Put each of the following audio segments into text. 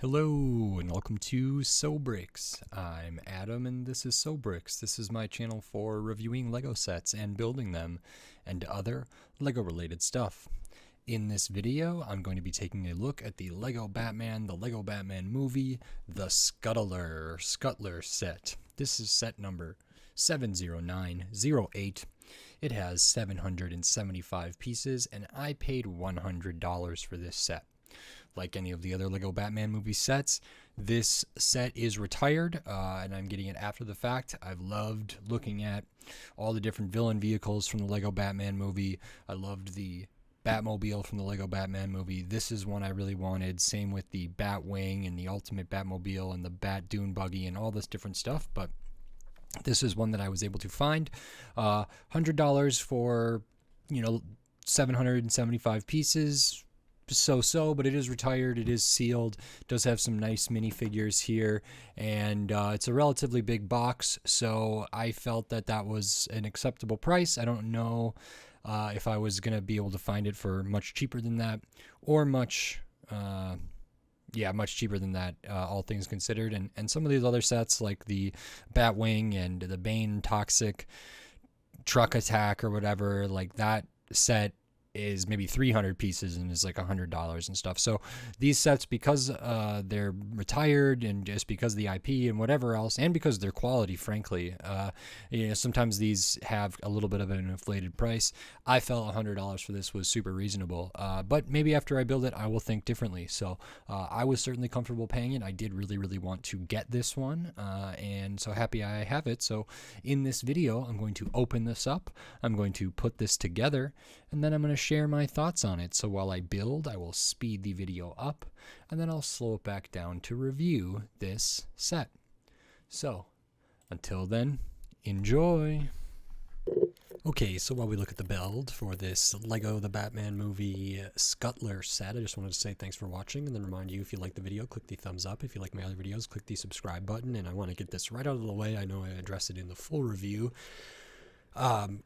Hello and welcome to Sobricks. I'm Adam and this is Sobricks. This is my channel for reviewing Lego sets and building them and other Lego related stuff. In this video, I'm going to be taking a look at the Lego Batman movie, the Scuttler set. This is set number 70908. It has 775 pieces and I paid $100 for this set. Like any of the other Lego Batman movie sets, this set is retired, and I'm getting it after the fact. I've loved looking at all the different villain vehicles from the Lego Batman movie. I loved the Batmobile from the Lego Batman movie. This is one I really wanted. Same with the Batwing and the Ultimate Batmobile and the Bat Dune Buggy and all this different stuff, but this is one that I was able to find. $100 for, 775 pieces. So, but it is retired, it is sealed, it does have some nice minifigures here, and it's a relatively big box, so I felt that that was an acceptable price. I don't know if I was going to be able to find it for much cheaper than that, or much cheaper than that, all things considered, and some of these other sets, like the Batwing and the Bane Toxic Truck Attack or whatever, like that set is maybe 300 pieces and is like $100 and stuff. So these sets, because they're retired and just because of the IP and whatever else, and because they're quality, frankly, sometimes these have a little bit of an inflated price. I felt $100 for this was super reasonable, but maybe after I build it, I will think differently. So I was certainly comfortable paying it. I did really want to get this one, and so happy I have it. So in this video, I'm going to open this up. I'm going to put this together, and then I'm going to share my thoughts on it. So while I build, I will speed the video up and then I'll slow it back down to review this set. So until then, enjoy. Okay, so while we look at the build for this Lego the Batman movie Scuttler set, I just wanted to say thanks for watching and then remind you, if you like the video, click the thumbs up. If you like my other videos, click the subscribe button. And I want to get this right out of the way. I know I addressed it in the full review.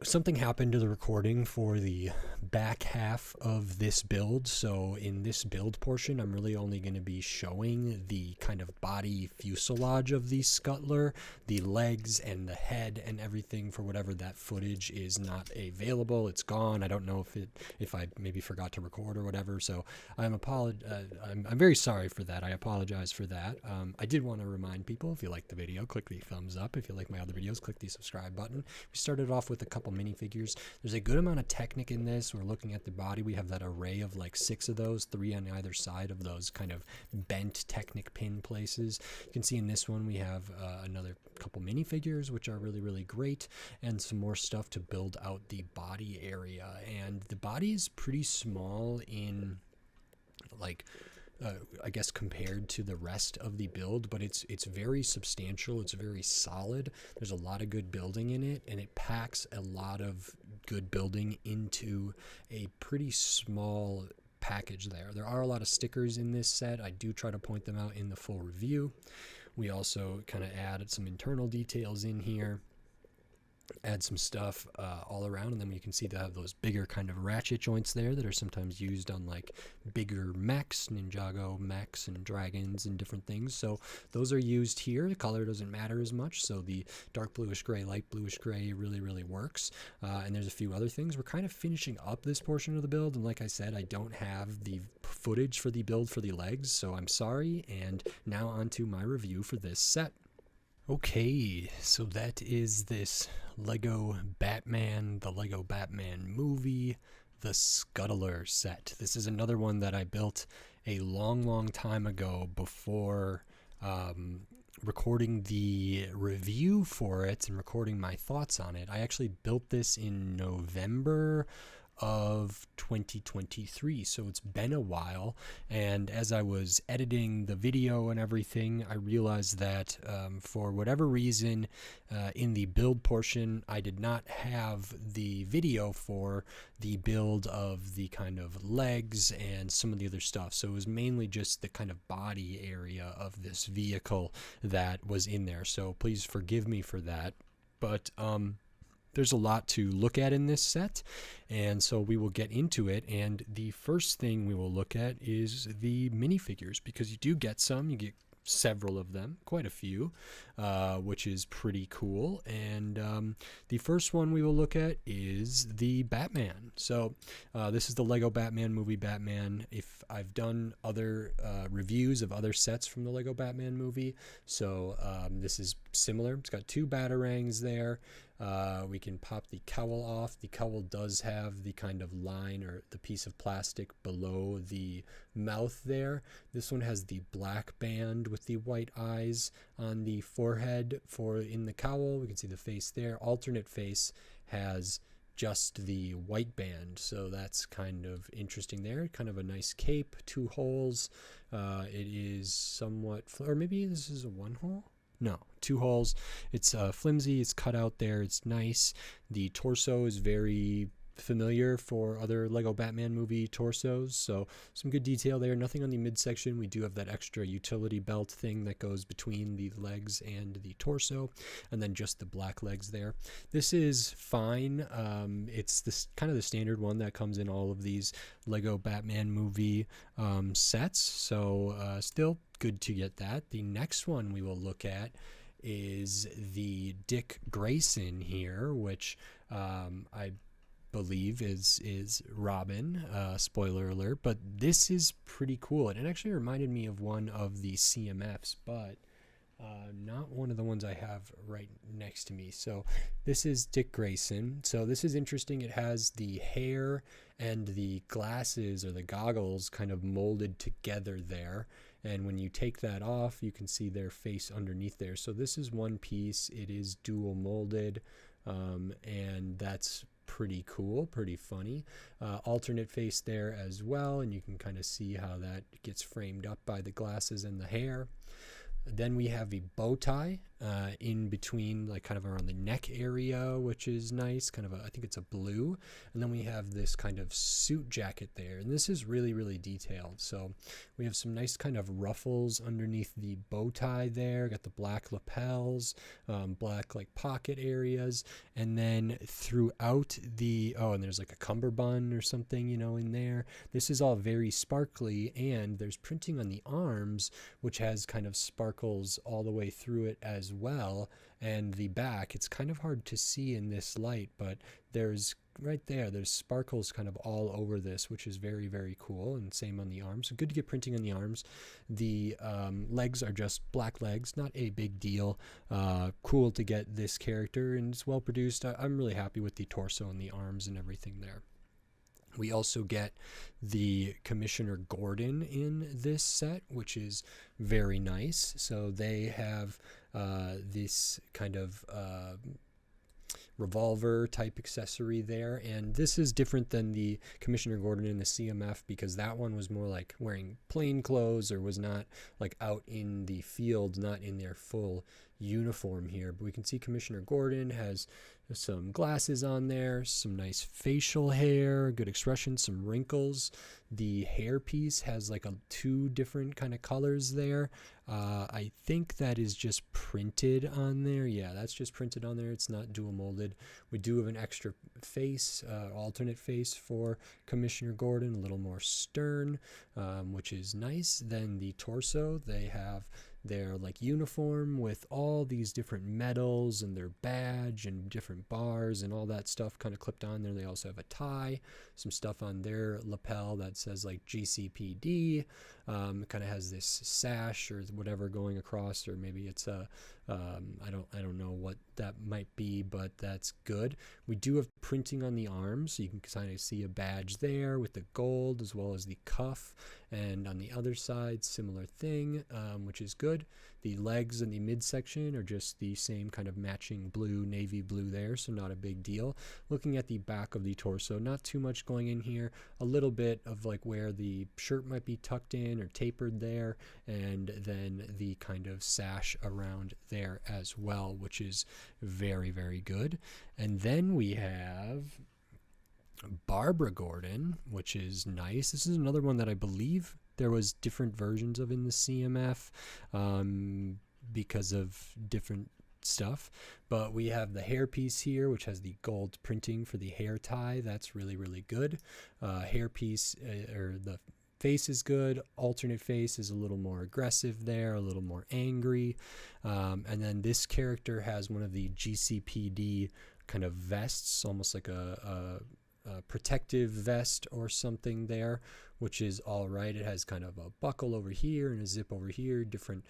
Something happened to the recording for the back half of this build, so in this build portion I'm really only going to be showing the kind of body fuselage of the Scuttler, the legs and the head and everything. For whatever that footage is not available, it's gone. I don't know if I maybe forgot to record or whatever, so I'm very sorry for that. I apologize for that. I did want to remind people, if you like the video, click the thumbs up. If you like my other videos, click the subscribe button. We started off with a couple minifigures. There's a good amount of Technic in this. We're looking at the body. We have that array of like 6 of those, 3 on either side of those kind of bent Technic pin places. You can see in this one we have another couple minifigures, which are really great, and some more stuff to build out the body area. And the body is pretty small in like I guess compared to the rest of the build, but it's very substantial. It's very solid. There's a lot of good building in it, and it packs a lot of good building into a pretty small package there. There are a lot of stickers in this set. I do try to point them out in the full review. We also kind of added some internal details in here. Add some stuff all around, and then you can see they have those bigger kind of ratchet joints there that are sometimes used on like bigger mechs, Ninjago mechs and dragons and different things. So those are used here. The color doesn't matter as much, so the dark bluish gray, light bluish gray really works. And there's a few other things. We're kind of finishing up this portion of the build, and like I said, I don't have the footage for the build for the legs, so I'm sorry. And now on to my review for this set. Okay, so that is this Lego Batman, the Lego Batman movie, the Scuttler set. This is another one that I built a long time ago before recording the review for it and recording my thoughts on it. I actually built this in November of 2023, so it's been a while, and as I was editing the video and everything, I realized that for whatever reason in the build portion I did not have the video for the build of the kind of legs and some of the other stuff, so it was mainly just the kind of body area of this vehicle that was in there, so please forgive me for that. But there's a lot to look at in this set, and so we will get into it. And the first thing we will look at is the minifigures, because you do get some. You get several of them, quite a few, which is pretty cool. And the first one we will look at is the Batman. So this is the Lego Batman movie Batman. If I've done other reviews of other sets from the Lego Batman movie, so this is similar. It's got two batarangs there. We can pop the cowl off. The cowl does have the kind of line or the piece of plastic below the mouth there. This one has the black band with the white eyes on the forehead for in the cowl. We can see the face there. Alternate face has just the white band, so that's kind of interesting there. Kind of a nice cape, 2 holes. It is somewhat, or maybe this is a 1 hole? No, 2 holes. It's flimsy, it's cut out there, it's nice. The torso is very familiar for other Lego Batman movie torsos, so some good detail there. Nothing on the midsection. We do have that extra utility belt thing that goes between the legs and the torso, and then just the black legs there. This is fine. It's this kind of the standard one that comes in all of these Lego Batman movie sets, so still good to get that. The next one we will look at is the Dick Grayson here, which I believe is Robin, spoiler alert, but this is pretty cool. And it actually reminded me of one of the CMFs, but not one of the ones I have right next to me. So this is Dick Grayson. So this is interesting. It has the hair and the glasses or the goggles kind of molded together there. And when you take that off, you can see their face underneath there. So this is one piece. It is dual molded, and that's pretty cool, pretty funny. Alternate face there as well, and you can kind of see how that gets framed up by the glasses and the hair. Then we have a bow tie in between, like kind of around the neck area, which is nice, kind of I think it's a blue. And then we have this kind of suit jacket there, and this is really, really detailed. So we have some nice kind of ruffles underneath the bow tie there, got the black lapels, black like pocket areas, and then throughout the, and there's like a cummerbund or something, in there. This is all very sparkly, and there's printing on the arms, which has kind of sparkles all the way through it as well. And the back, it's kind of hard to see in this light, but there's there's sparkles kind of all over this, which is very, very cool. And same on the arms. So good to get printing on the arms. The legs are just black legs, not a big deal. Cool to get this character, and it's well produced. I'm really happy with the torso and the arms and everything there. We also get the Commissioner Gordon in this set, which is very nice. So they have this kind of revolver type accessory there, and this is different than the Commissioner Gordon in the CMF, because that one was more like wearing plain clothes or was not like out in the field, not in their full uniform here. But we can see Commissioner Gordon has some glasses on there, some nice facial hair, good expression, some wrinkles. The hair piece has like 2 different kind of colors there. I think that is just printed on there. Yeah, that's just printed on there. It's not dual molded. We do have an extra face, alternate face for Commissioner Gordon, a little more stern, which is nice. Then the torso, they have their like uniform with all these different medals and their badge and different bars and all that stuff kind of clipped on there. They also have a tie, some stuff on their lapel that says like GCPD. Kind of has this sash or whatever going across, or maybe it's a I don't know what that might be, but that's good. We do have printing on the arms, so you can kind of see a badge there with the gold as well as the cuff, and on the other side similar thing, which is good. The legs and the midsection are just the same kind of matching blue, navy blue there, so not a big deal. Looking at the back of the torso, not too much going in here. A little bit of like where the shirt might be tucked in or tapered there, and then the kind of sash around there as well, which is very, very good. And then we have Barbara Gordon, which is nice. This is another one that I believe there was different versions of in the CMF because of different stuff. But we have the hair piece here, which has the gold printing for the hair tie. That's really, really good. Hair piece, or the face is good. Alternate face is a little more aggressive there, a little more angry. And then this character has one of the GCPD kind of vests, almost like a protective vest or something there, which is all right. It has kind of a buckle over here and a zip over here, different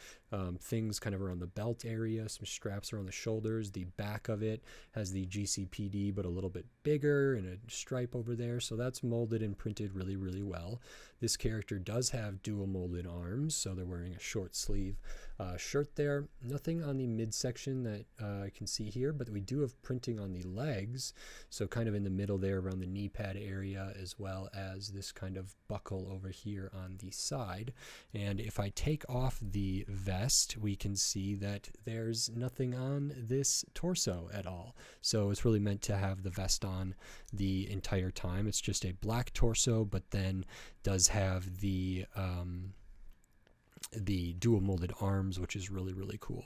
things kind of around the belt area, some straps around the shoulders. The back of it has the GCPD, but a little bit bigger, and a stripe over there. So that's molded and printed really, really well. This character does have dual molded arms, so they're wearing a short sleeve shirt there. Nothing on the midsection that I can see here, but we do have printing on the legs, so kind of in the middle there around the knee pad area, as well as this kind of buckle over here on the side. And if I take off the vest, we can see that there's nothing on this torso at all. So it's really meant to have the vest on the entire time. It's just a black torso, but then does have the dual molded arms, which is really, really cool.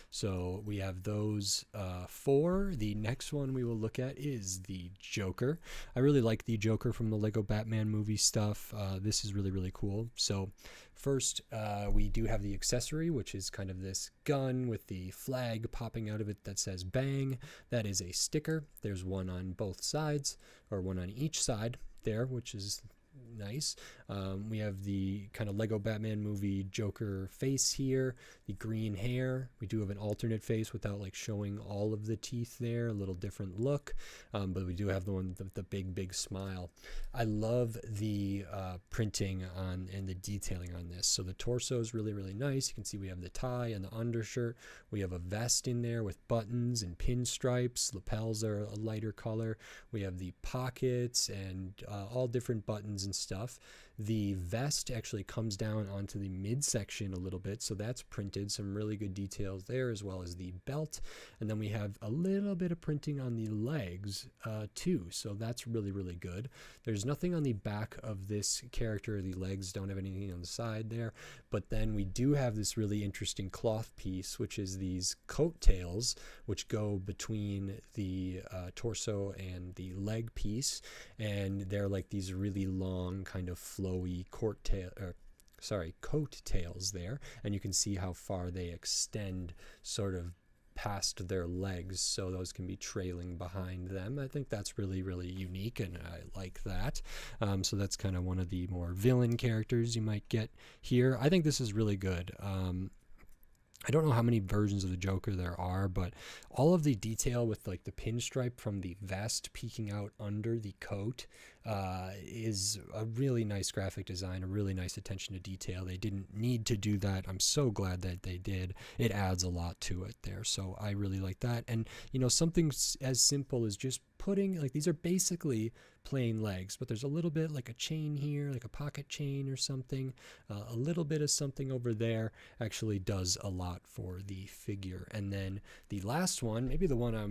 So we have those four. The next one we will look at is the Joker. I really like the Joker from the Lego Batman movie stuff. This is really, really cool. So first, we do have the accessory, which is kind of this gun with the flag popping out of it that says bang. That is a sticker. There's one on both sides, or one on each side there, which is nice. We have the kind of Lego Batman movie Joker face here, the green hair. We do have an alternate face without like showing all of the teeth there, a little different look, but we do have the one with the big smile. I love the printing on and the detailing on this. So the torso is really, really nice. You can see we have the tie and the undershirt. We have a vest in there with buttons and pinstripes. Lapels are a lighter color. We have the pockets and all different buttons and stuff. The vest actually comes down onto the midsection a little bit, so that's printed. Some really good details there, as well as the belt. And then we have a little bit of printing on the legs too, so that's really, really good. There's nothing on the back of this character. The legs don't have anything on the side there, but then we do have this really interesting cloth piece, which is these coat tails, which go between the torso and the leg piece, and they're like these really long kind of flowy coat tails there, and you can see how far they extend sort of past their legs, so those can be trailing behind them. I think that's really, really unique, and I like that. So that's kind of one of the more villain characters you might get here. I think this is really good. I don't know how many versions of the Joker there are, but all of the detail with like the pinstripe from the vest peeking out under the coat is a really nice graphic design, a really nice attention to detail. They didn't need to do that. I'm so glad that they did. It adds a lot to it there. So I really like that. And, you know, something as simple as just putting, like, these are basically plain legs, but there's a little bit like a chain here, like a pocket chain or something. A little bit of something over there actually does a lot for the figure. And then the last one, maybe the one I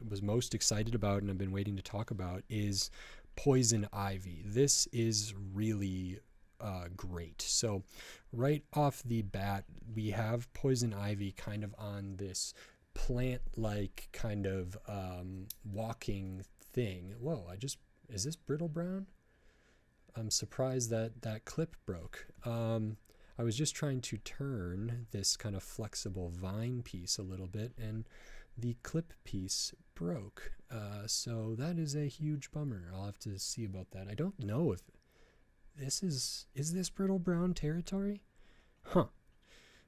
was most excited about and I've been waiting to talk about, is Poison Ivy. This is really great. So right off the bat, we have Poison Ivy kind of on this plant-like kind of walking thing. Whoa, is this brittle brown? I'm surprised that that clip broke. I was just trying to turn this kind of flexible vine piece a little bit, and the clip piece broke. So that is a huge bummer. I'll have to see about that. I don't know if this is this brittle brown territory? Huh.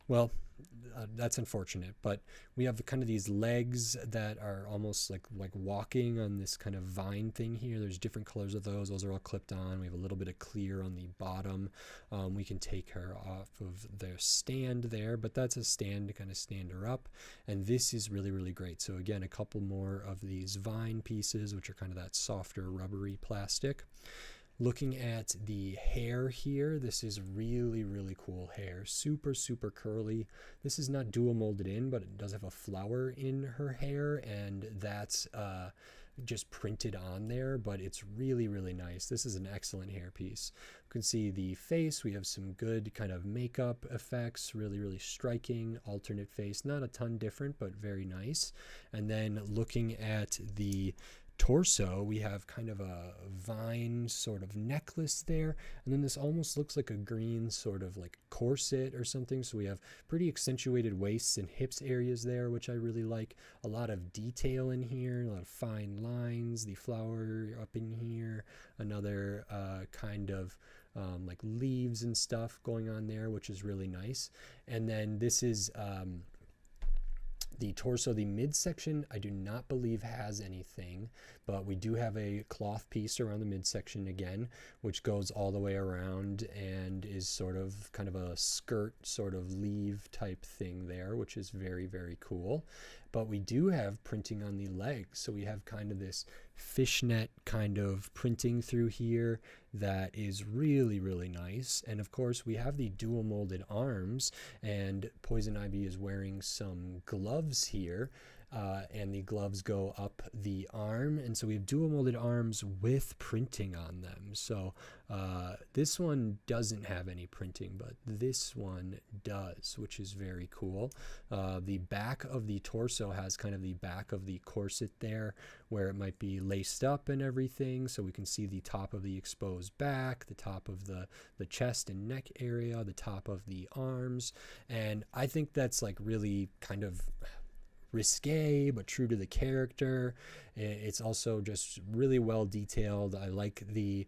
Well, that's unfortunate, but we have kind of these legs that are almost like walking on this kind of vine thing here. There's different colors of those. Those are all clipped on. We have a little bit of clear on the bottom. We can take her off of their stand there, but that's a stand to kind of stand her up. And this is really, really great. So again, a couple more of these vine pieces, which are kind of that softer rubbery plastic. Looking at the hair here, this is really, really cool hair. Super, super curly. This is not dual molded in, but it does have a flower in her hair, and that's just printed on there, but it's really, really nice. This is an excellent hairpiece. You can see the face. We have some good kind of makeup effects, really, really striking. Alternate face, not a ton different, but very nice. And then looking at the torso, we have kind of a vine sort of necklace there, and then this almost looks like a green sort of like corset or something. So we have pretty accentuated waists and hips areas there, which I really like. A lot of detail in here, a lot of fine lines, the flower up in here, another kind of like leaves and stuff going on there, which is really nice. And then this is the torso. The midsection I do not believe has anything, but we do have a cloth piece around the midsection again, which goes all the way around and is sort of kind of a skirt sort of leave type thing there, which is very, very cool. But we do have printing on the legs, so we have kind of this fishnet kind of printing through here that is really, really nice. And of course we have the dual molded arms, and Poison Ivy is wearing some gloves here, and the gloves go up the arm, and so we have dual molded arms with printing on them. So this one doesn't have any printing, but this one does, which is very cool. The back of the torso has kind of the back of the corset there, where it might be laced up and everything, so we can see the top of the exposed back, the top of the chest and neck area, the top of the arms. And I think that's like really kind of risque but true to the character. It's also just really well detailed. I like the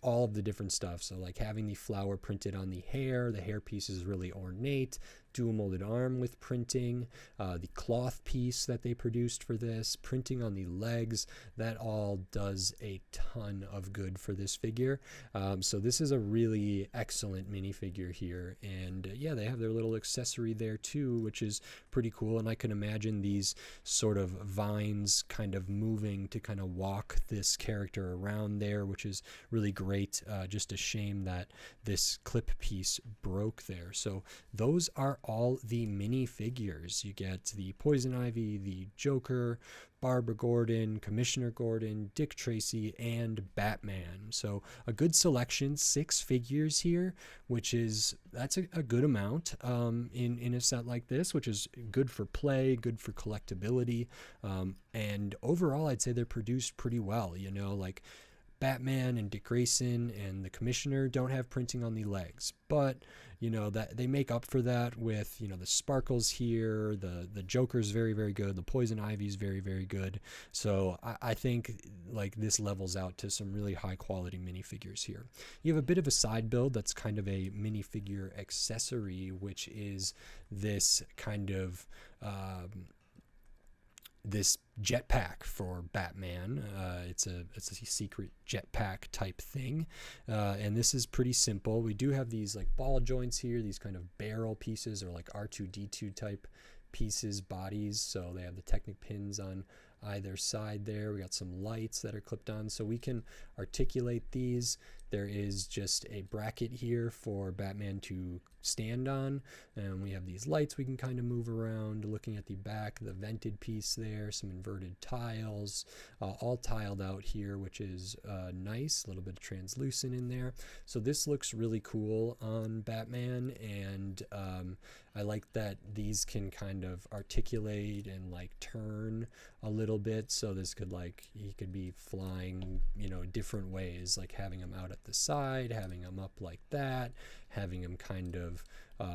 all of the different stuff. So like having the flower printed on the hairpiece is really ornate, dual molded arm with printing, the cloth piece that they produced for this, printing on the legs, that all does a ton of good for this figure. So this is a really excellent minifigure here, and yeah, they have their little accessory there too, which is pretty cool. And I can imagine these sort of vines kind of moving to kind of walk this character around there, which is really great. Just a shame that this clip piece broke there. So those are all the minifigures. You get the Poison Ivy, the Joker, Barbara Gordon, Commissioner Gordon, Dick Tracy, and Batman. So a good selection, 6 figures here, that's a good amount in a set like this, which is good for play, good for collectability, and overall I'd say they're produced pretty well. You know, like Batman and Dick Grayson and the Commissioner don't have printing on the legs, but you know that they make up for that with, you know, the sparkles here. The Joker's very, very good. The Poison Ivy's very, very good. So I think like this levels out to some really high quality minifigures here. You have a bit of a side build that's kind of a minifigure accessory, which is this kind of this jetpack for Batman. It's a secret jetpack type thing, and this is pretty simple. We do have these like ball joints here, these kind of barrel pieces, or like R2D2 type pieces, bodies. So they have the Technic pins on either side there. We got some lights that are clipped on, so we can articulate these. There is just a bracket here for Batman to stand on, and we have these lights we can kind of move around. Looking at the back, the vented piece there, some inverted tiles, all tiled out here, which is nice. A little bit of translucent in there. So this looks really cool on Batman, and I like that these can kind of articulate and like turn a little bit. So this could he could be flying, you know, different ways, like having him out at the side, having him up like that, having him kind of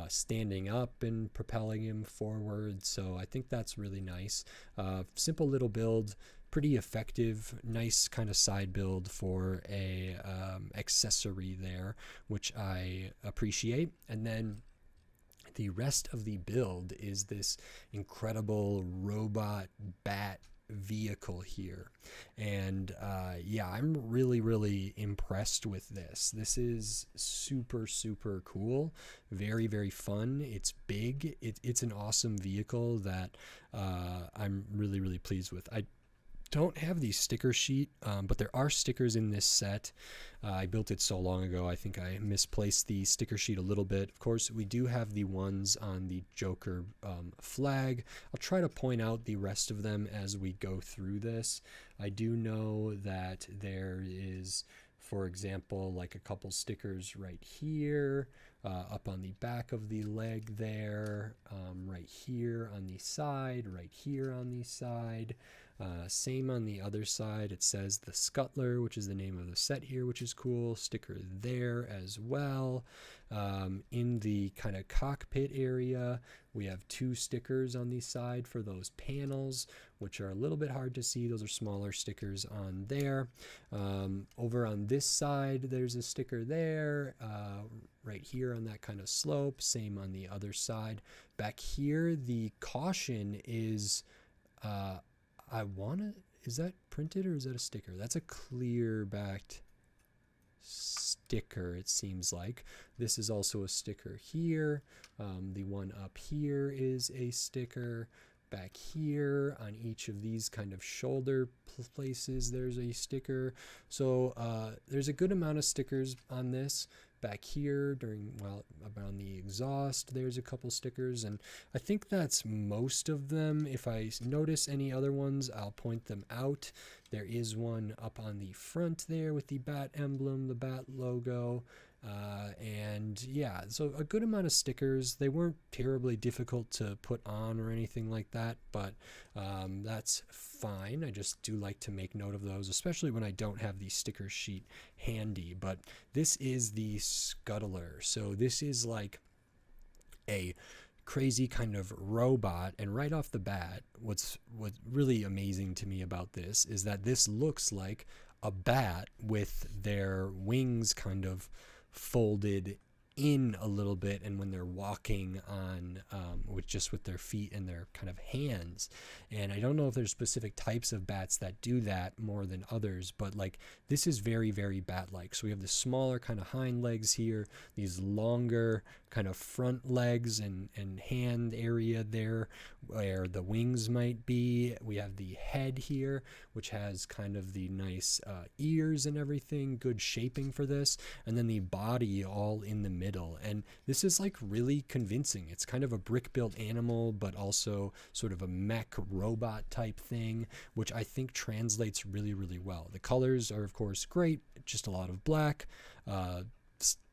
standing up and propelling him forward. So I think that's really nice. Simple little build, pretty effective, nice kind of side build for a accessory there, which I appreciate. And then the rest of the build is this incredible robot bat vehicle here, and yeah, I'm really impressed with this. This is super cool, very, very fun. It's big. It's an awesome vehicle that I'm really pleased with. I don't have the sticker sheet, but there are stickers in this set. I built it so long ago, I think I misplaced the sticker sheet a little bit. Of course, we do have the ones on the Joker flag. I'll try to point out the rest of them as we go through this. I do know that there is, for example, like a couple stickers right here, up on the back of the leg there, right here on the side, right here on the side. Same on the other side. It says the Scuttler, which is the name of the set here, which is cool. Sticker there as well. In the kind of cockpit area, we have 2 stickers on the side for those panels, which are a little bit hard to see. Those are smaller stickers on there. Over on this side, there's a sticker there, right here on that kind of slope. Same on the other side. Back here, the caution is... is that printed or is that a sticker? That's a clear backed sticker, it seems like. This is also a sticker here. The one up here is a sticker. Back here on each of these kind of shoulder places, there's a sticker. So there's a good amount of stickers on this. Back here around the exhaust, there's a couple stickers, and I think that's most of them. If I notice any other ones, I'll point them out. There is one up on the front there with the bat emblem, the bat logo. And yeah, so a good amount of stickers. They weren't terribly difficult to put on or anything like that, but that's fine. I just do like to make note of those, especially when I don't have the sticker sheet handy. But this is the Scuttler. So this is like a crazy kind of robot, and right off the bat, what's really amazing to me about this is that this looks like a bat with their wings kind of folded in a little bit, and when they're walking on with their feet and their kind of hands. And I don't know if there's specific types of bats that do that more than others, but like this is very, very bat-like. So we have the smaller kind of hind legs here, these longer kind of front legs and hand area there where the wings might be. We have the head here, which has kind of the nice ears and everything, good shaping for this, and then the body all in the middle. And this is like really convincing. It's kind of a brick built animal, but also sort of a mech robot type thing, which I think translates really, really well. The colors are of course great, just a lot of black,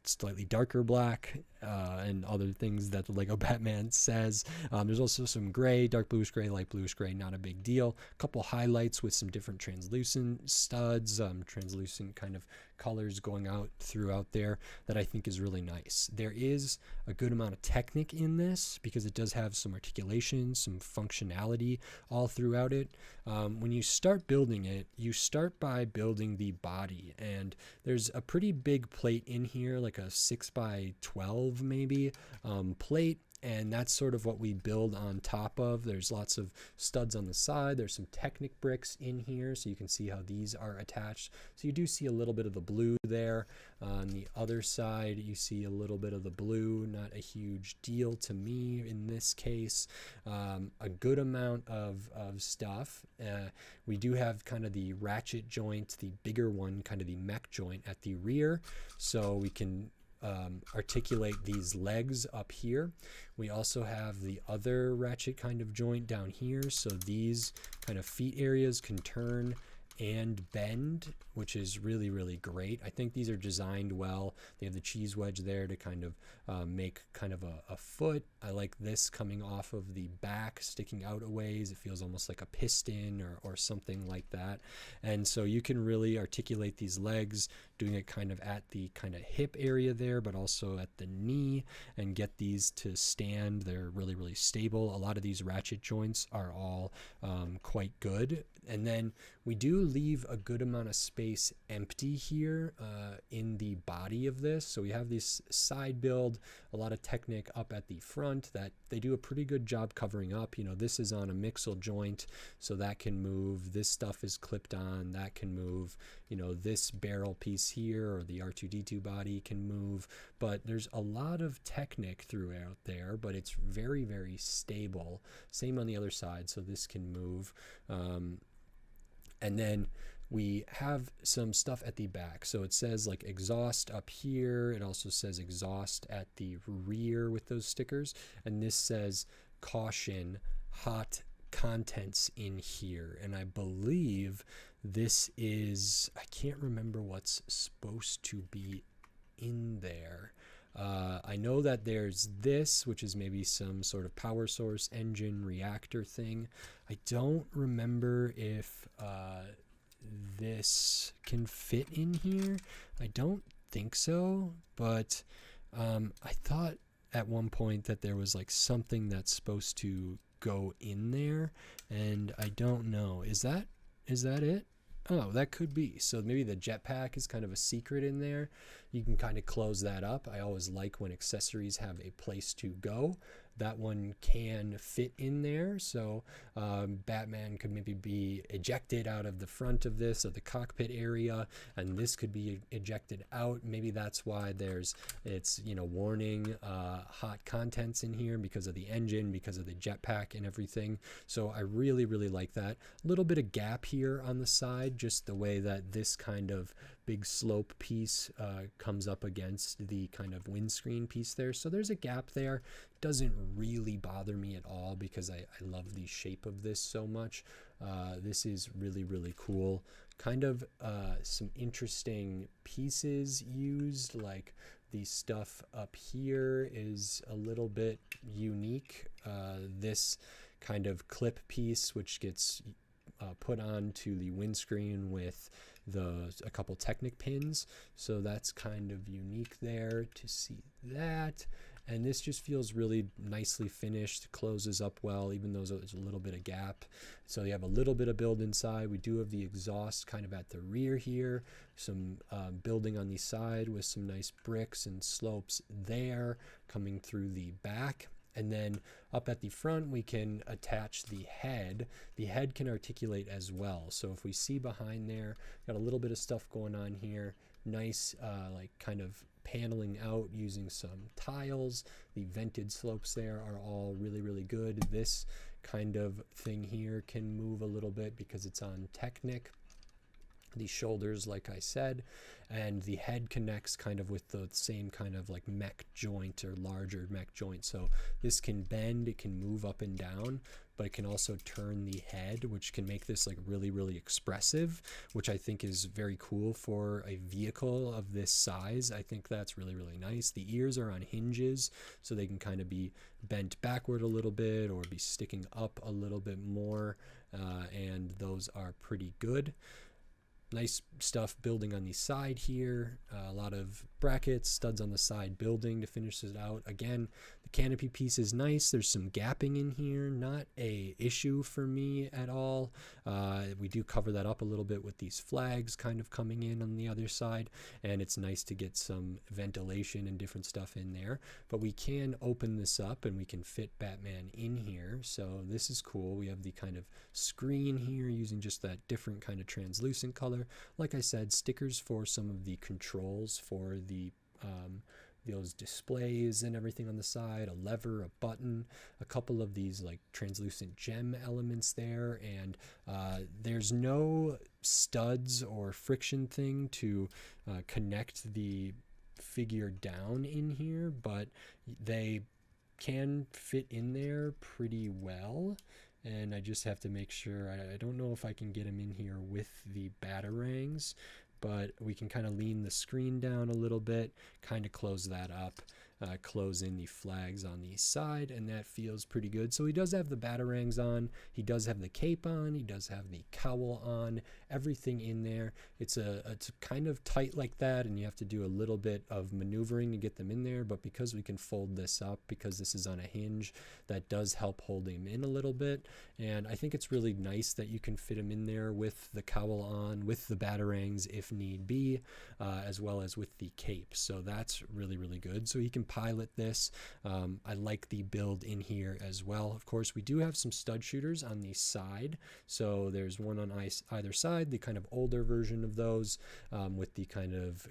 slightly darker black, and other things that the Lego Batman says. There's also some gray, dark bluish gray, light bluish gray, not a big deal. A couple highlights with some different translucent studs, translucent kind of colors going out throughout there that I think is really nice. There is a good amount of Technic in this because it does have some articulation, some functionality all throughout it. When you start building it, you start by building the body, and there's a pretty big plate in here, like a 6x12 maybe plate, and that's sort of what we build on top of. There's lots of studs on the side. There's some Technic bricks in here, so you can see how these are attached. So you do see a little bit of the blue there. On the other side, you see a little bit of the blue, not a huge deal to me in this case. A good amount of stuff. We do have kind of the ratchet joint, the bigger one, kind of the mech joint at the rear, so we can articulate these legs up here. We also have the other ratchet kind of joint down here, so these kind of feet areas can turn and bend, which is really, really great. I think these are designed well. They have the cheese wedge there to kind of make kind of a foot. I like this coming off of the back, sticking out a ways. It feels almost like a piston or something like that. And so you can really articulate these legs, doing it kind of at the kind of hip area there, but also at the knee, and get these to stand. They're really, really stable. A lot of these ratchet joints are all quite good. And then we do leave a good amount of space empty here in the body of this. So we have this side build, a lot of Technic up at the front that they do a pretty good job covering up. You know, this is on a mixel joint, so that can move. This stuff is clipped on, that can move. You know, this barrel piece here, or the R2-D2 body, can move. But there's a lot of Technic throughout there, but it's very, very stable. Same on the other side, so this can move. And then we have some stuff at the back. So it says like exhaust up here. It also says exhaust at the rear with those stickers. And this says caution, hot contents in here. And I believe this is, I can't remember what's supposed to be in there. I know that there's this, which is maybe some sort of power source, engine, reactor thing. I don't remember if this can fit in here. I don't think so, but I thought at one point that there was like something that's supposed to go in there, and I don't know. Is that it? Oh, that could be. So maybe the jetpack is kind of a secret in there. You can kind of close that up. I always like when accessories have a place to go. That one can fit in there. So Batman could maybe be ejected out of the front of this, of the cockpit area, and this could be ejected out. Maybe that's why it's warning hot contents in here because of the engine, because of the jetpack and everything. So I really, really like that. A little bit of gap here on the side, just the way that this kind of big slope piece comes up against the kind of windscreen piece there. So there's a gap there. Doesn't really bother me at all because I love the shape of this so much. This is really, really cool. Kind of some interesting pieces used, like the stuff up here is a little bit unique. This kind of clip piece, which gets put onto the windscreen with a couple Technic pins, so that's kind of unique there to see that. And this just feels really nicely finished, closes up well, even though there's a little bit of gap. So you have a little bit of build inside. We do have the exhaust kind of at the rear here, some building on the side with some nice bricks and slopes there coming through the back. And then up at the front, we can attach the head. The head can articulate as well. So if we see behind there, got a little bit of stuff going on here. Nice, like kind of paneling out using some tiles. The vented slopes there are all really, really good. This kind of thing here can move a little bit because it's on Technic. The shoulders, like I said, and the head connects kind of with the same kind of like mech joint or larger mech joint. So this can bend, it can move up and down, but it can also turn the head, which can make this like really, really expressive, which I think is very cool for a vehicle of this size. I think that's really, really nice. The ears are on hinges, so they can kind of be bent backward a little bit or be sticking up a little bit more, and those are pretty good. Nice stuff building on the side here. A lot of brackets, studs on the side building to finish it out. Again, the canopy piece is nice. There's some gapping in here. Not a issue for me at all. We do cover that up a little bit with these flags kind of coming in on the other side. And it's nice to get some ventilation and different stuff in there. But we can open this up and we can fit Batman in here. So this is cool. We have the kind of screen here using just that different kind of translucent color. Like I said, stickers for some of the controls for the those displays and everything on the side, a lever, a button, a couple of these like translucent gem elements there, and there's no studs or friction thing to connect the figure down in here, but they can fit in there pretty well. And I just have to make sure, I don't know if I can get them in here with the batarangs, but we can kind of lean the screen down a little bit, kind of close that up, close in the flags on the side, and that feels pretty good. So he does have the batarangs on, he does have the cape on, he does have the cowl on, everything in there. It's kind of tight like that, and you have to do a little bit of maneuvering to get them in there, but because we can fold this up, because this is on a hinge, that does help hold him in a little bit. And I think it's really nice that you can fit him in there with the cowl on, with the batarangs if need be, as well as with the cape. So that's really, really good. So he can pilot this. I like the build in here as well. Of course, we do have some stud shooters on the side. So there's one on either side, the kind of older version of those with the kind of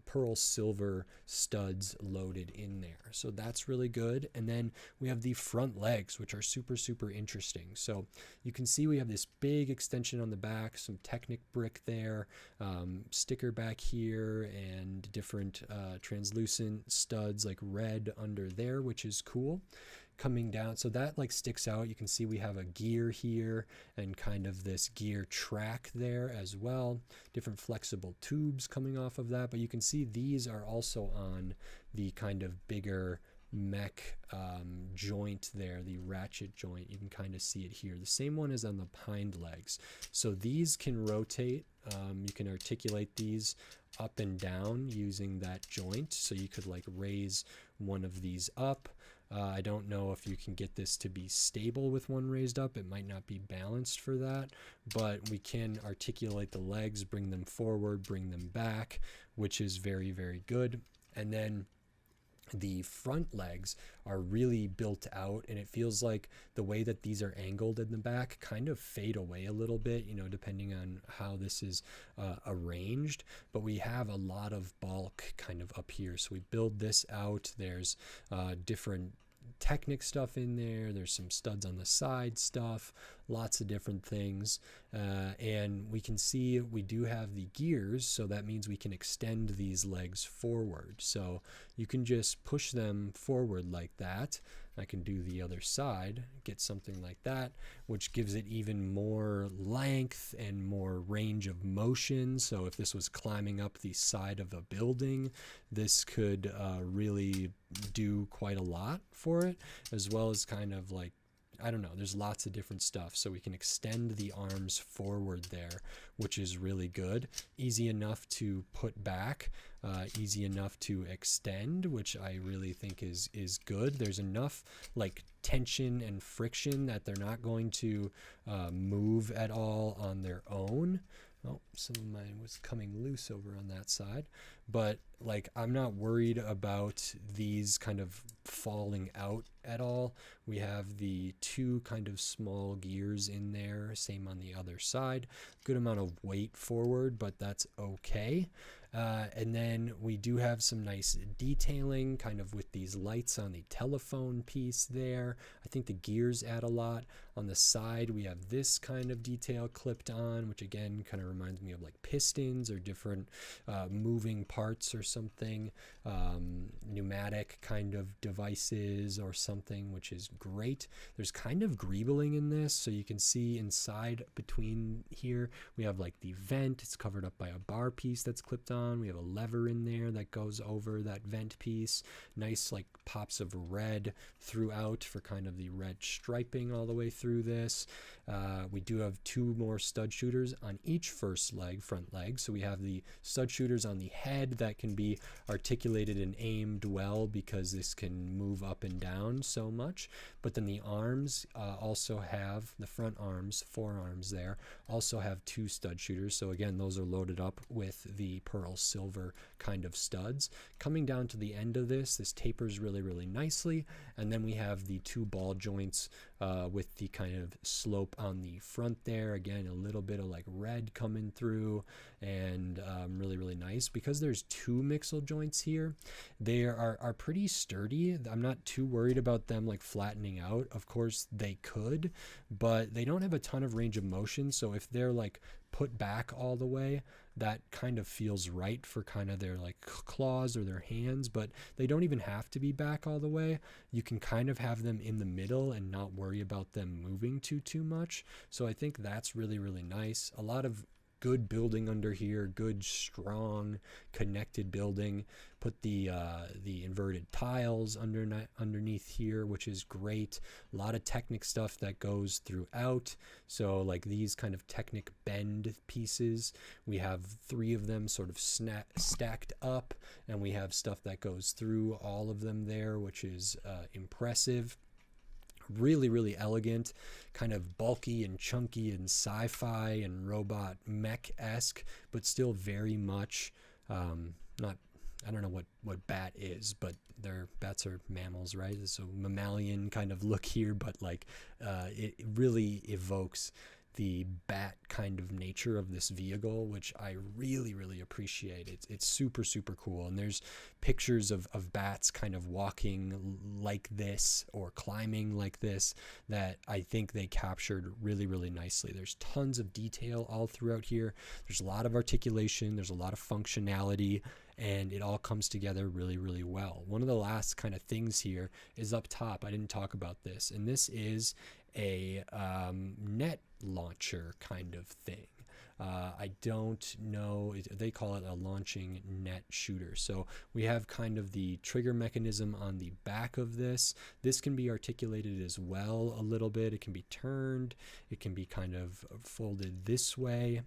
pearl silver studs loaded in there. So that's really good. And then we have the front legs, which are super, super interesting. So you can see we have this big extension on the back, some Technic brick there, sticker back here, and different translucent studs like red under there, which is cool. Coming down, so that like sticks out. You can see we have a gear here and kind of this gear track there as well. Different flexible tubes coming off of that, but you can see these are also on the kind of bigger mech joint there, the ratchet joint. You can kind of see it here. The same one is on the hind legs. So these can rotate. You can articulate these up and down using that joint. So you could like raise one of these up. I don't know if you can get this to be stable with one raised up. It might not be balanced for that, but we can articulate the legs, bring them forward, bring them back, which is very, very good. And then the front legs are really built out, and it feels like the way that these are angled in the back kind of fade away a little bit, you know, depending on how this is arranged. But we have a lot of bulk kind of up here, so we build this out. There's different Technic stuff in there. There's some studs on the side stuff, lots of different things. And we can see we do have the gears, so that means we can extend these legs forward. So you can just push them forward like that. I can do the other side, get something like that, which gives it even more length and more range of motion. So if this was climbing up the side of a building, this could really do quite a lot for it, as well as kind of like, I don't know, there's lots of different stuff. So we can extend the arms forward there, which is really good. Easy enough to put back, easy enough to extend, which I really think is good. There's enough like tension and friction that they're not going to move at all on their own. Oh, some of mine was coming loose over on that side, but like I'm not worried about these kind of falling out at all. We have the two kind of small gears in there, same on the other side. Good amount of weight forward, but that's okay. And then we do have some nice detailing kind of with these lights on the telephone piece there. I think the gears add a lot. On the side, we have this kind of detail clipped on, which again kind of reminds me of like pistons or different moving parts or something, pneumatic kind of devices or something, which is great. There's kind of greebling in this, so you can see inside between here, we have like the vent. It's covered up by a bar piece that's clipped on. We have a lever in there that goes over that vent piece. Nice like pops of red throughout for kind of the red striping all the way through this. We do have two more stud shooters on each front leg. So we have the stud shooters on the head that can be articulated and aimed well because this can move up and down so much. But then the arms also have, the front arms, forearms there, also have two stud shooters. So again, those are loaded up with the pearl silver kind of studs. Coming down to the end of this tapers really, really nicely. And then we have the two ball joints with the kind of slope on the front there. Again, a little bit of like red coming through, and really, really nice. Because there's two mixel joints here, they are pretty sturdy. I'm not too worried about them like flattening out. Of course they could, but they don't have a ton of range of motion. So if they're like put back all the way, that kind of feels right for kind of their like claws or their hands, but they don't even have to be back all the way. You can kind of have them in the middle and not worry about them moving too much. So I think that's really, really nice. A lot of good building under here, good, strong, connected building. Put the inverted tiles underneath here, which is great. A lot of Technic stuff that goes throughout. So like these kind of Technic bend pieces, we have 3 of them sort of stacked up, and we have stuff that goes through all of them there, which is impressive. Really, really elegant, kind of bulky and chunky and sci-fi and robot mech-esque, but still very much not, I don't know what bat is, but bats are mammals, right? So mammalian kind of look here, but like it really evokes the bat kind of nature of this vehicle, which I really, really appreciate. It's super, super cool. And there's pictures of bats kind of walking like this or climbing like this that I think they captured really, really nicely. There's tons of detail all throughout here. There's a lot of articulation. There's a lot of functionality, and it all comes together really, really well. One of the last kind of things here is up top. I didn't talk about this, and this is a net launcher kind of thing. I don't know, they call it a launching net shooter. So we have kind of the trigger mechanism on the back of this. This can be articulated as well a little bit. It can be turned. It can be kind of folded this way.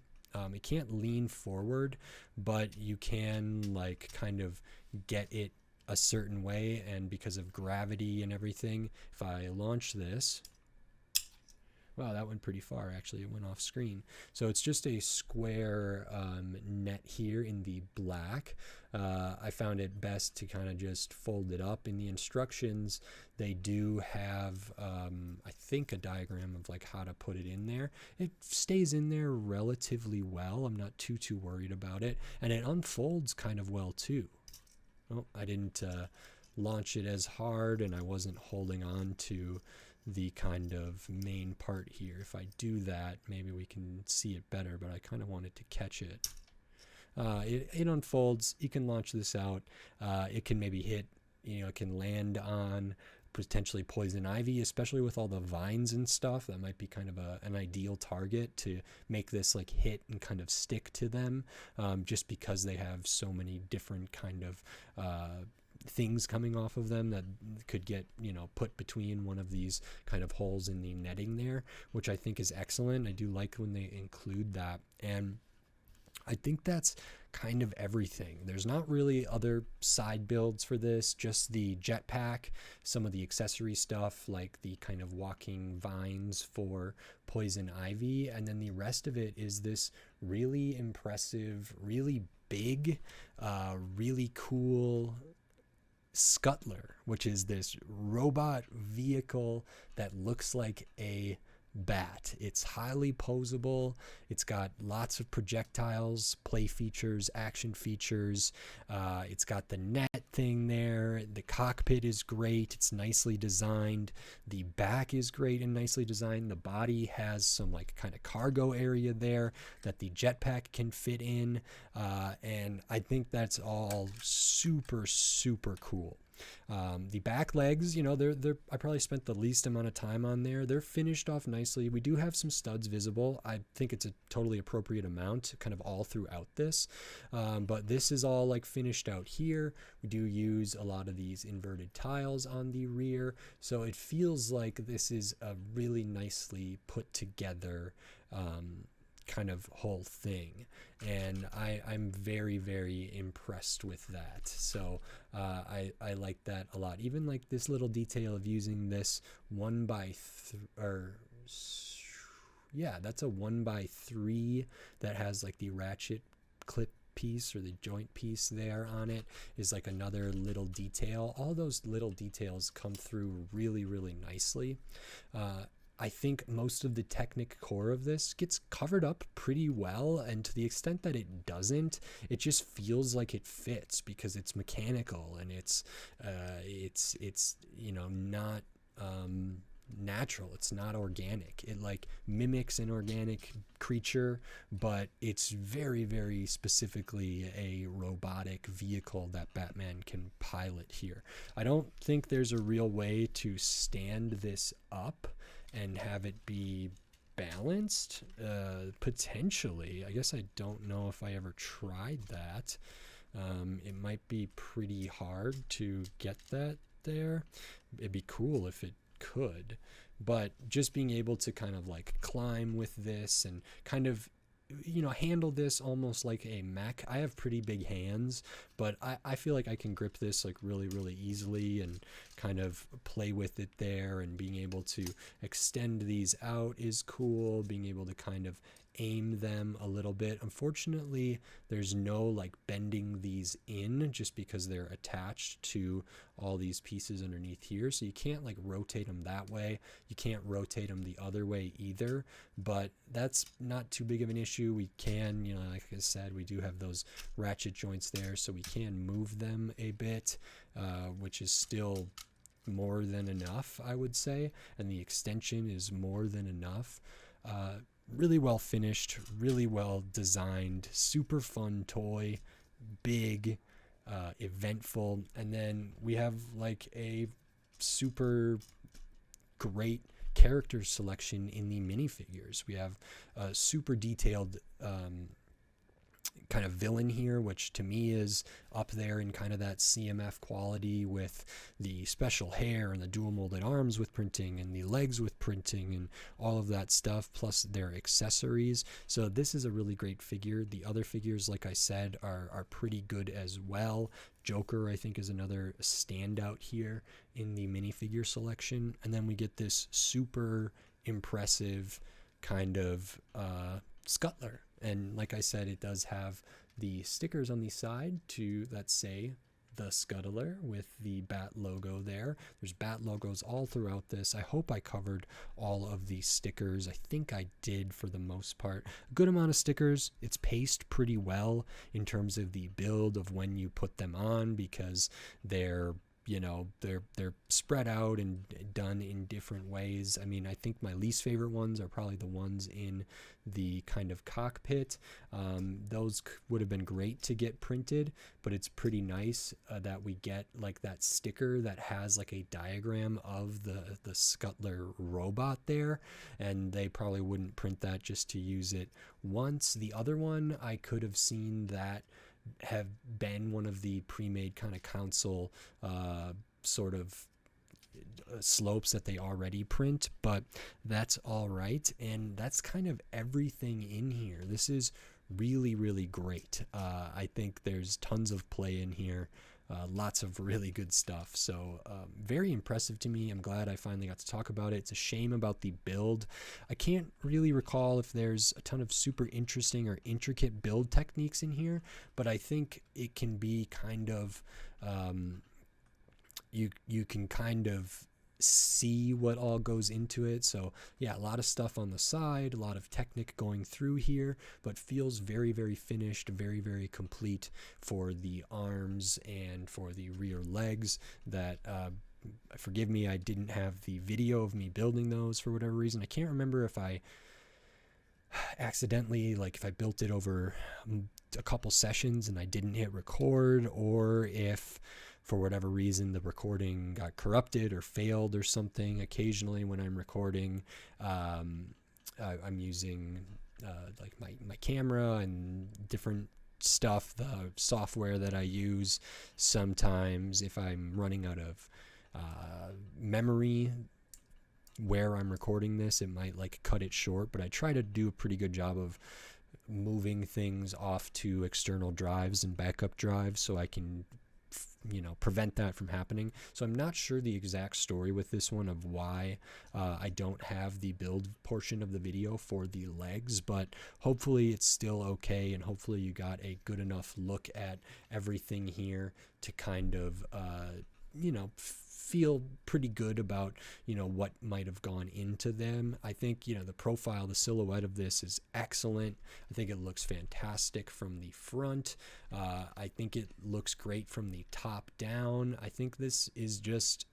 It can't lean forward, but you can like kind of get it a certain way. And because of gravity and everything, if I launch this, wow, that went pretty far, actually. It went off screen. So it's just a square net here in the black. I found it best to kind of just fold it up. In the instructions, they do have, I think, a diagram of like how to put it in there. It stays in there relatively well. I'm not too worried about it. And it unfolds kind of well, too. Oh, I didn't launch it as hard, and I wasn't holding on to the kind of main part here. If I do that, maybe we can see it better, but I kind of wanted to catch it. It unfolds. You can launch this out. It can maybe hit, it can land on potentially poison ivy, especially with all the vines and stuff. That might be kind of an ideal target to make this like hit and kind of stick to them, just because they have so many different kind of things coming off of them that could get put between one of these kind of holes in the netting there, which I think is excellent. I do like when they include that, and I think that's kind of everything. There's not really other side builds for this, just the jetpack, some of the accessory stuff like the kind of walking vines for poison ivy, and then the rest of it is this really impressive, really big, really cool Scuttler, which is this robot vehicle that looks like a bat. It's highly posable. It's got lots of projectiles, play features, action features. It's got the net thing there. The cockpit is great. It's nicely designed. The back is great and nicely designed. The body has some like kind of cargo area there that the jetpack can fit in. And I think that's all super, super cool. The back legs, I probably spent the least amount of time on there. They're finished off nicely. We do have some studs visible. I think it's a totally appropriate amount kind of all throughout this. But this is all like finished out here. We do use a lot of these inverted tiles on the rear. So it feels like this is a really nicely put together kind of whole thing, and I'm very, very impressed with that. So I like that a lot. Even like this little detail of using this 1x3, that's a 1x3 that has like the ratchet clip piece or the joint piece there on it is like another little detail. All those little details come through really, really nicely. I think most of the technic core of this gets covered up pretty well, and to the extent that it doesn't, it just feels like it fits because it's mechanical and it's not natural. It's not organic. It like mimics an organic creature, but it's very, very specifically a robotic vehicle that Batman can pilot here. I don't think there's a real way to stand this up and have it be balanced. Potentially, I guess I don't know if I ever tried that. It might be pretty hard to get that there. It'd be cool if it could, but just being able to kind of like climb with this and kind of handle this almost like a mech. I have pretty big hands, but I feel like I can grip this like really, really easily and kind of play with it there, and being able to extend these out is cool. Being able to kind of aim them a little bit. Unfortunately, there's no like bending these in just because they're attached to all these pieces underneath here. So you can't like rotate them that way. You can't rotate them the other way either, but that's not too big of an issue. We can, you know, like I said, we do have those ratchet joints there, so we can move them a bit, which is still more than enough, I would say, and the extension is more than enough. Really well finished, really well designed, super fun toy, big, eventful, and then we have like a super great character selection in the minifigures. We have a super detailed kind of villain here, which to me is up there in kind of that CMF quality, with the special hair and the dual molded arms with printing and the legs with printing and all of that stuff, plus their accessories. So this is a really great figure. The other figures, like I said, are pretty good as well. Joker, I think, is another standout here in the minifigure selection. And then we get this super impressive kind of Scuttler. And like I said, it does have the stickers on the side that say the Scuttler with the bat logo there. There's bat logos all throughout this. I hope I covered all of the stickers. I think I did for the most part. A good amount of stickers. It's paced pretty well in terms of the build of when you put them on, because they're spread out and done in different ways. I mean, I think my least favorite ones are probably the ones in the kind of cockpit. Those would have been great to get printed, but it's pretty nice that we get like that sticker that has like a diagram of the Scuttler robot there, and they probably wouldn't print that just to use it once. The other one, I could have seen that have been one of the pre-made kind of console sort of slopes that they already print, but that's all right. And that's kind of everything in here. This is really, really great. I think there's tons of play in here. Lots of really good stuff. So very impressive to me. I'm glad I finally got to talk about it. It's a shame about the build. I can't really recall if there's a ton of super interesting or intricate build techniques in here, but I think it can be kind of, you can kind of see what all goes into it. So yeah, a lot of stuff on the side, a lot of technique going through here, but feels very, very finished, very, very complete for the arms and for the rear legs. That forgive me, I didn't have the video of me building those for whatever reason. I can't remember if I accidentally, like if I built it over a couple sessions and I didn't hit record, or if for whatever reason the recording got corrupted or failed or something. Occasionally when I'm recording, I'm using like my camera and different stuff, the software that I use. Sometimes if I'm running out of memory where I'm recording this, it might like cut it short, but I try to do a pretty good job of moving things off to external drives and backup drives so I can prevent that from happening. So I'm not sure the exact story with this one of why I don't have the build portion of the video for the legs, but hopefully it's still okay, and hopefully you got a good enough look at everything here to kind of feel pretty good about what might have gone into them. I think the profile, the silhouette of this is excellent. I think it looks fantastic from the front. I think it looks great from the top down. I think this is just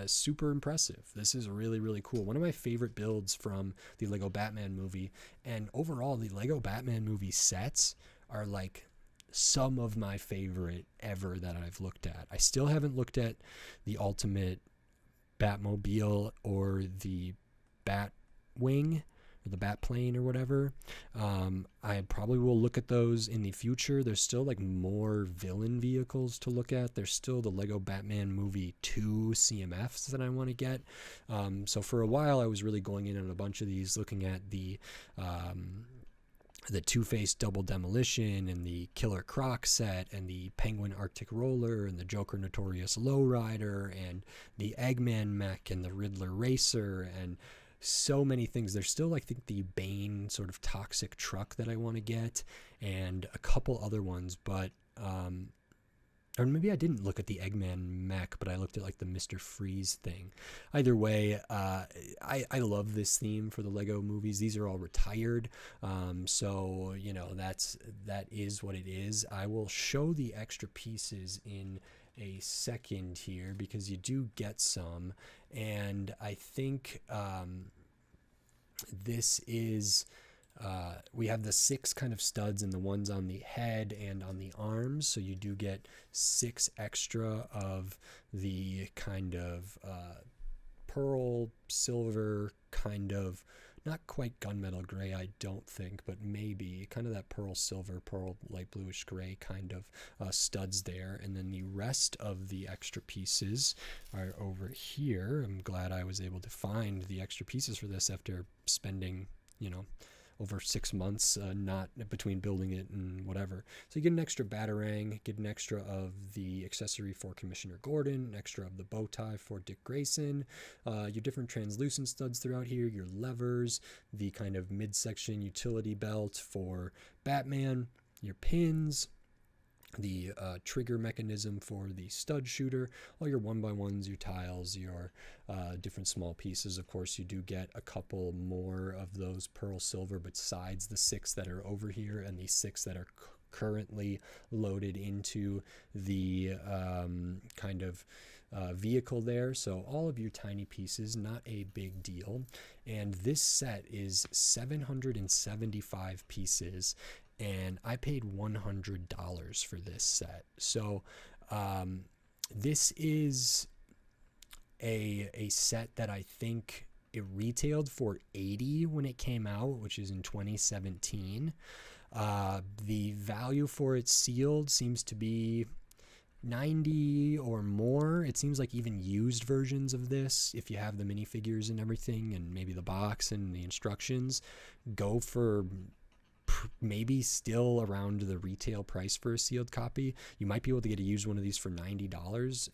super impressive. This is really, really cool. One of my favorite builds from the Lego Batman movie, and overall the Lego Batman movie sets are like some of my favorite ever that I've looked at. I still haven't looked at the Ultimate Batmobile or the Batwing or the Batplane or whatever. I probably will look at those in the future. There's still like more villain vehicles to look at. There's still the Lego Batman Movie 2 CMFs that I want to get. So for a while I was really going in on a bunch of these, looking at the Two-Face Double Demolition and the Killer Croc set and the Penguin Arctic Roller and the Joker Notorious Lowrider and the Eggman mech and the Riddler Racer and so many things. There's still, I think, the Bane sort of toxic truck that I want to get, and a couple other ones, but or maybe I didn't look at the Eggman mech, but I looked at like the Mr. Freeze thing. Either way, I love this theme for the Lego movies. These are all retired, so you know that is what it is. I will show the extra pieces in a second here because you do get some, and I think this is. We have the 6 kind of studs and the ones on the head and on the arms, so you do get 6 extra of the kind of pearl silver, kind of not quite gunmetal gray, I don't think, but maybe kind of that pearl silver, pearl light bluish gray kind of studs there. And then the rest of the extra pieces are over here. I'm glad I was able to find the extra pieces for this after spending, over 6 months, not between building it and whatever. So you get an extra Batarang, get an extra of the accessory for Commissioner Gordon, an extra of the bow tie for Dick Grayson, your different translucent studs throughout here, your levers, the kind of midsection utility belt for Batman, your pins, the trigger mechanism for the stud shooter, all your 1x1s, your tiles, your different small pieces. Of course, you do get a couple more of those pearl silver besides the 6 that are over here and the 6 that are currently loaded into the kind of vehicle there. So all of your tiny pieces, not a big deal. And this set is 775 pieces, and I paid $100 for this set. So this is a set that I think it retailed for $80 when it came out, which is in 2017. The value for it sealed seems to be $90 or more. It seems like even used versions of this, if you have the minifigures and everything and maybe the box and the instructions, go for maybe still around the retail price for a sealed copy. You might be able to get a used one of these for $90.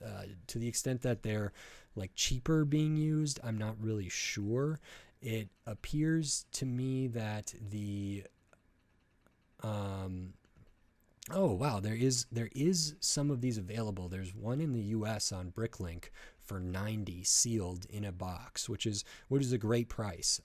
To the extent that they're like cheaper being used, I'm not really sure. It appears to me that the oh wow, there is some of these available. There's one in the US on Bricklink for $90 sealed in a box, which is a great price.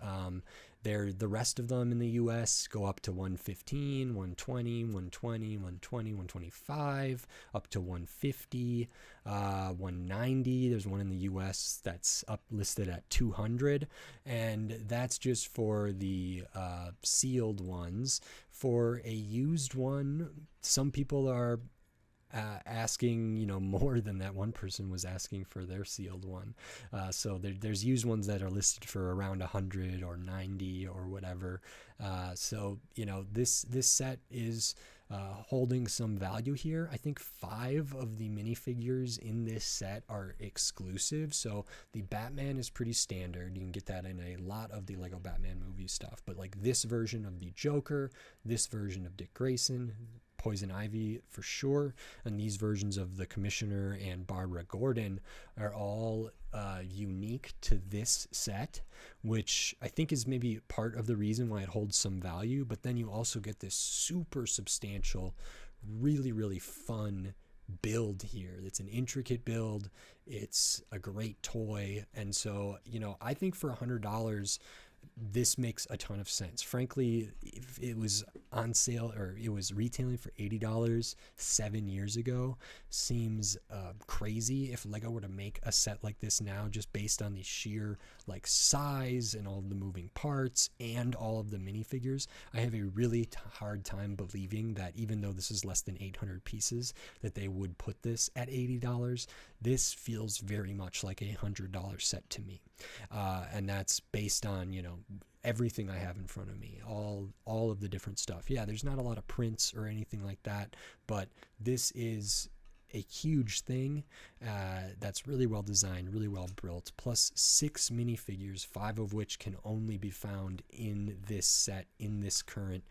The rest of them in the US go up to $115, $120, $120, $120, $125, up to $150, $190. There's one in the US that's up listed at $200, and that's just for the sealed ones. For a used one, some people are asking, more than that one person was asking for their sealed one. So there's used ones that are listed for around 100 or 90 or whatever. So this set is holding some value here. I think 5 of the minifigures in this set are exclusive. So the Batman is pretty standard. You can get that in a lot of the Lego Batman movie stuff. But like this version of the Joker, this version of Dick Grayson, Poison Ivy for sure, and these versions of the Commissioner and Barbara Gordon are all unique to this set, which I think is maybe part of the reason why it holds some value. But then you also get this super substantial, really, really fun build here. It's an intricate build. It's a great toy. And so, I think for $100, this makes a ton of sense. Frankly, if it was on sale or it was retailing for $80 7 years ago, seems crazy. If Lego were to make a set like this now, just based on the sheer size and all of the moving parts and all of the minifigures, I have a really hard time believing that even though this is less than 800 pieces, that they would put this at $80. This feels very much like a $100 set to me. And that's based on, everything I have in front of me, all of the different stuff. Yeah, there's not a lot of prints or anything like that, but this is a huge thing that's really well designed, really well built, plus 6 minifigures, 5 of which can only be found in this set, in this current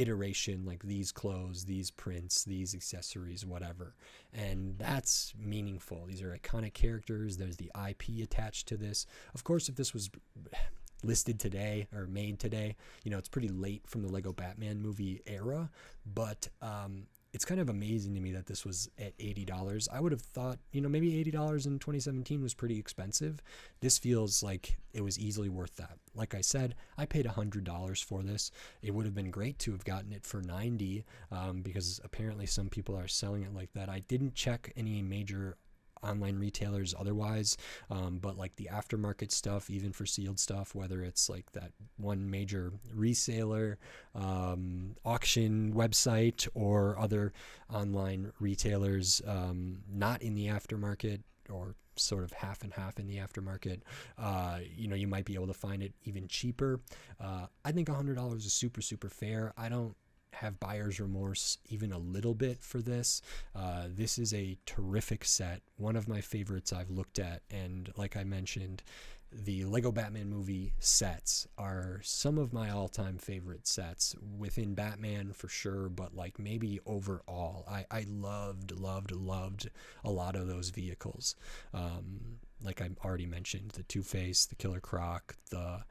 iteration, like these clothes, these prints, these accessories, whatever. And that's meaningful. These are iconic characters. There's the IP attached to this. Of course, if this was listed today or made today, it's pretty late from the Lego Batman movie era, but it's kind of amazing to me that this was at $80. I would have thought, maybe $80 in 2017 was pretty expensive. This feels like it was easily worth that. Like I said, I paid $100 for this. It would have been great to have gotten it for $90, because apparently some people are selling it like that. I didn't check any major online retailers otherwise, but like the aftermarket stuff, even for sealed stuff, whether it's like that one major reseller, auction website, or other online retailers, not in the aftermarket, or sort of half and half in the aftermarket, you might be able to find it even cheaper. I think $100 is super, super fair. I don't have buyer's remorse even a little bit for this. This is a terrific set, one of my favorites I've looked at, and like I mentioned, the Lego Batman movie sets are some of my all-time favorite sets within Batman for sure, but like maybe overall. I loved a lot of those vehicles. Like I already mentioned, the Two-Face, the Killer Croc, the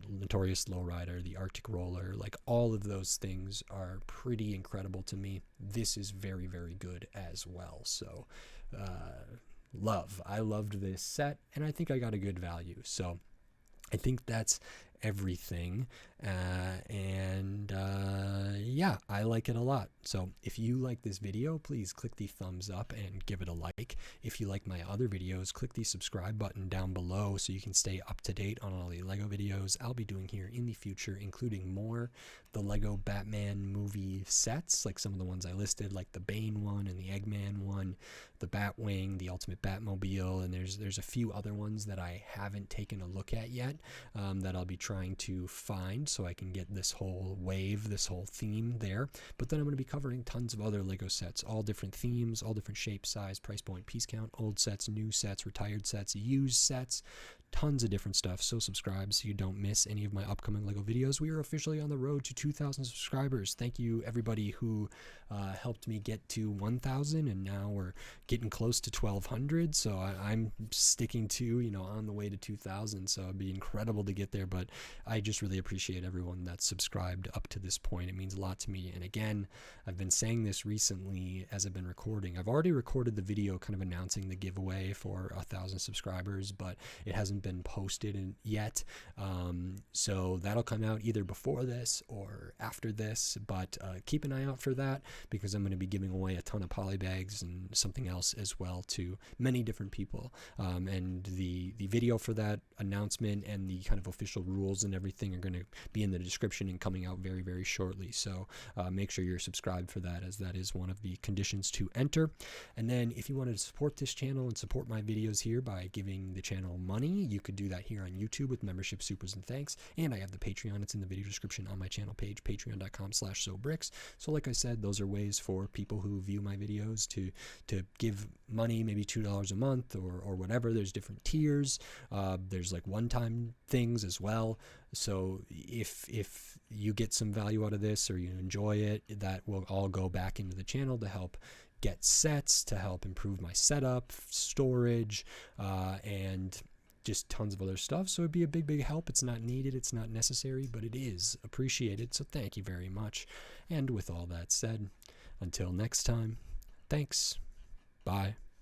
Notorious Lowrider, the Arctic Roller, like all of those things are pretty incredible to me. This is very, very good as well. So I loved this set, and I think I got a good value. So I think that's everything, and yeah, I like it a lot. So if you like this video, please click the thumbs up and give it a like. If you like my other videos, click the subscribe button down below so you can stay up to date on all the Lego videos I'll be doing here in the future, including more the Lego Batman movie sets, like some of the ones I listed, like the Bane one and the Eggman one, the Batwing, the Ultimate Batmobile, and there's a few other ones that I haven't taken a look at yet, that I'll be trying to find so I can get this whole wave, this whole theme there. But then I'm going to be covering tons of other Lego sets, all different themes, all different shape, size, price point, piece count, old sets, new sets, retired sets, used sets, tons of different stuff. So subscribe so you don't miss any of my upcoming Lego videos. We are officially on the road to 2,000 subscribers. Thank you everybody who helped me get to 1,000, and now we're getting close to 1,200. So I'm sticking to, on the way to 2,000. So it'd be incredible to get there, but I just really appreciate everyone that's subscribed up to this point. It means a lot to me. And again, I've been saying this recently as I've been recording. I've already recorded the video kind of announcing the giveaway for 1,000 subscribers, but it hasn't been posted yet. So that'll come out either before this or after this, but keep an eye out for that, because I'm going to be giving away a ton of poly bags and something else as well to many different people. And the video for that announcement and the kind of official rules and everything are going to be in the description and coming out very, very shortly. So make sure you're subscribed for that, as that is one of the conditions to enter. And then if you wanted to support this channel and support my videos here by giving the channel money, you could do that here on YouTube with membership, supers, and thanks. And I have the Patreon. It's in the video description on my channel page, patreon.com/sobricks. So like I said, those are ways for people who view my videos to give money, maybe $2 a month or whatever. There's different tiers. There's like one-time things as well. So if you get some value out of this or you enjoy it, that will all go back into the channel to help get sets, to help improve my setup, storage, and just tons of other stuff. So it'd be a big, big help. It's not needed, it's not necessary, but it is appreciated. So thank you very much. And with all that said, until next time, thanks. Bye.